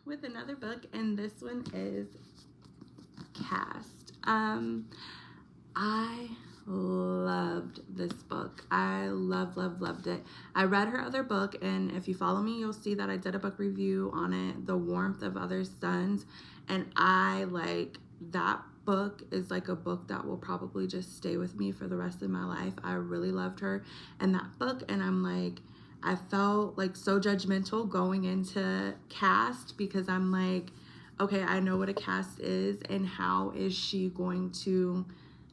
with another book, and this one is Caste. I loved this book. I loved it. I read her other book, and if you follow me, you'll see that I did a book review on it, The Warmth of Other Suns, and I like that book is like a book that will probably just stay with me for the rest of my life. I really loved her and that book, and I'm like, I felt like so judgmental going into Caste because I'm like, okay, I know what a caste is, and how is she going to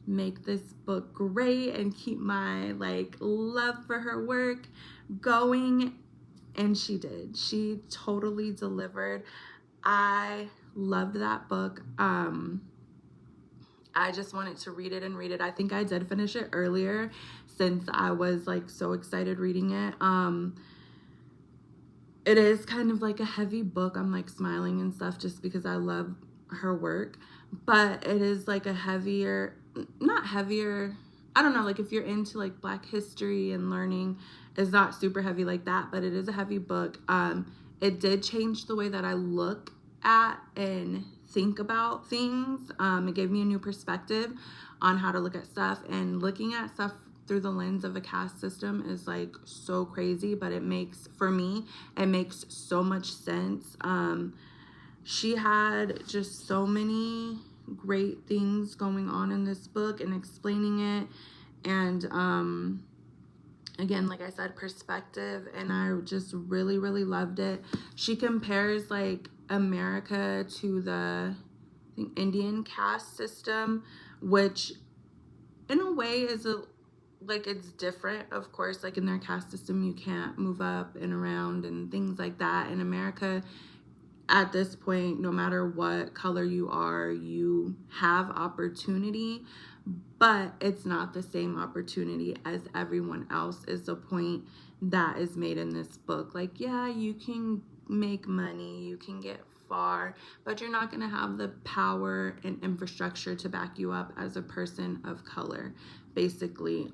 make this book great and keep my like love for her work going? And she did. She totally delivered. I loved that book. I just wanted to read it and read it. I think I did finish it earlier since I was like so excited reading it. It is kind of like a heavy book. I'm like smiling and stuff just because I love her work, but it is like a heavier, not heavier, I don't know, like if you're into like Black history and learning, it's not super heavy like that, but it is a heavy book. It did change the way that I look at and think about things. It gave me a new perspective on how to look at stuff, and looking at stuff through the lens of a caste system is like so crazy, but it makes, for me, it makes so much sense. She had just so many great things going on in this book and explaining it, and again, like I said, perspective, and I just really loved it. She compares like America to the, I think, Indian caste system, which in a way is a, like, it's different, of course. Like in their caste system, you can't move up and around and things like that. In America, at this point, no matter what color you are, you have opportunity, but it's not the same opportunity as everyone else, is the point that is made in this book. Like, yeah, you can make money, you can get far, but you're not going to have the power and infrastructure to back you up as a person of color, basically.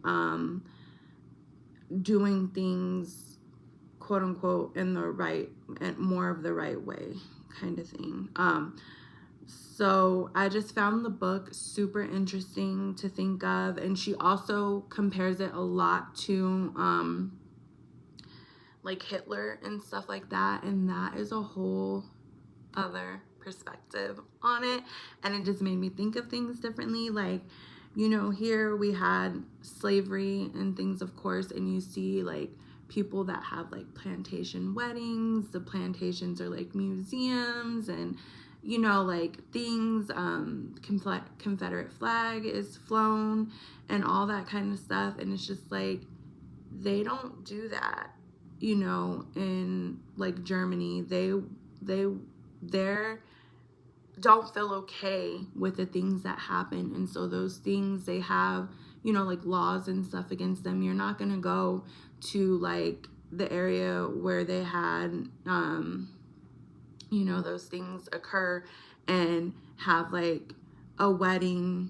Doing things, quote unquote, in the right and more of the right way, kind of thing. So I just found the book super interesting to think of, and she also compares it a lot to like Hitler and stuff like that, and that is a whole other perspective on it, and it just made me think of things differently. Like, you know, here we had slavery and things, of course, and you see like people that have like plantation weddings. The plantations are like museums, and you know, like things, Confederate flag is flown and all that kind of stuff, and it's just like, they don't do that, you know, in like Germany. They don't feel okay with the things that happen, and so those things, they have, you know, like laws and stuff against them. You're not gonna go to like the area where they had you know, those things occur and have like a wedding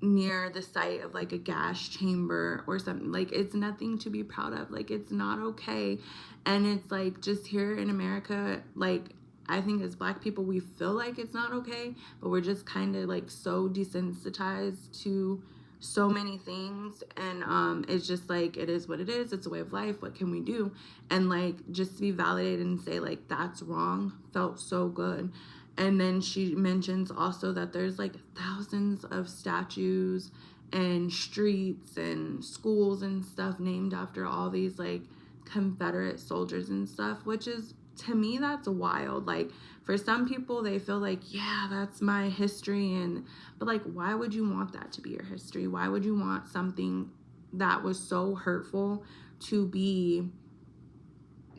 near the site of like a gas chamber or something. Like, it's nothing to be proud of. Like, it's not okay. And it's like, just here in America, like, I think as Black people, we feel like it's not okay, but we're just kind of like so desensitized to so many things, and it's just like, it is what it is. It's a way of life. What can we do? And like, just to be validated and say like that's wrong felt so good. And then she mentions also that there's like thousands of statues and streets and schools and stuff named after all these like Confederate soldiers and stuff, which is, to me, that's wild. Like, for some people, they feel like, yeah, that's my history, and but like, why would you want that to be your history? Why would you want something that was so hurtful to be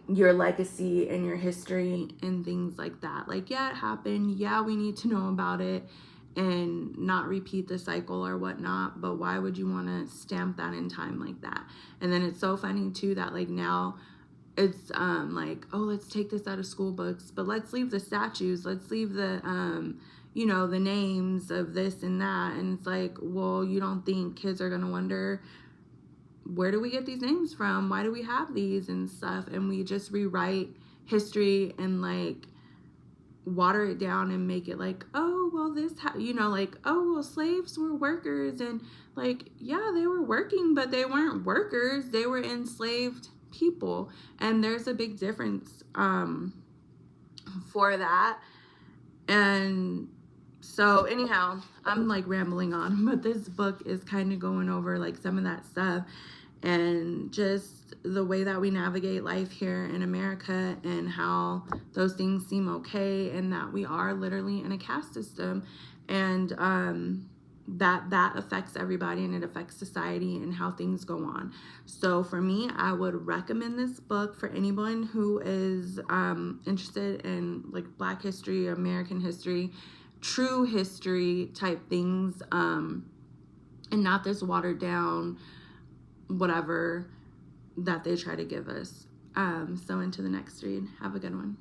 your legacy and your history and things like that? Like, yeah, it happened. Yeah, we need to know about it and not repeat the cycle or whatnot, but why would you want to stamp that in time like that? And then it's so funny too that like now it's like, oh, let's take this out of school books, but let's leave the statues, let's leave the you know, the names of this and that. And it's like, well, you don't think kids are gonna wonder, where do we get these names from? Why do we have these and stuff? And we just rewrite history and like water it down and make it like, oh, well, like, oh, well, slaves were workers. And like, yeah, they were working, but they weren't workers. They were enslaved people. And there's a big difference for that. And so anyhow, I'm like rambling on, but this book is kind of going over like some of that stuff and just the way that we navigate life here in America and how those things seem okay, and that we are literally in a caste system, and that affects everybody, and it affects society and how things go on. So for me, I would recommend this book for anyone who is interested in like Black history, American history, true history type things, and not this watered down whatever that they try to give us. So into the next read. Have a good one.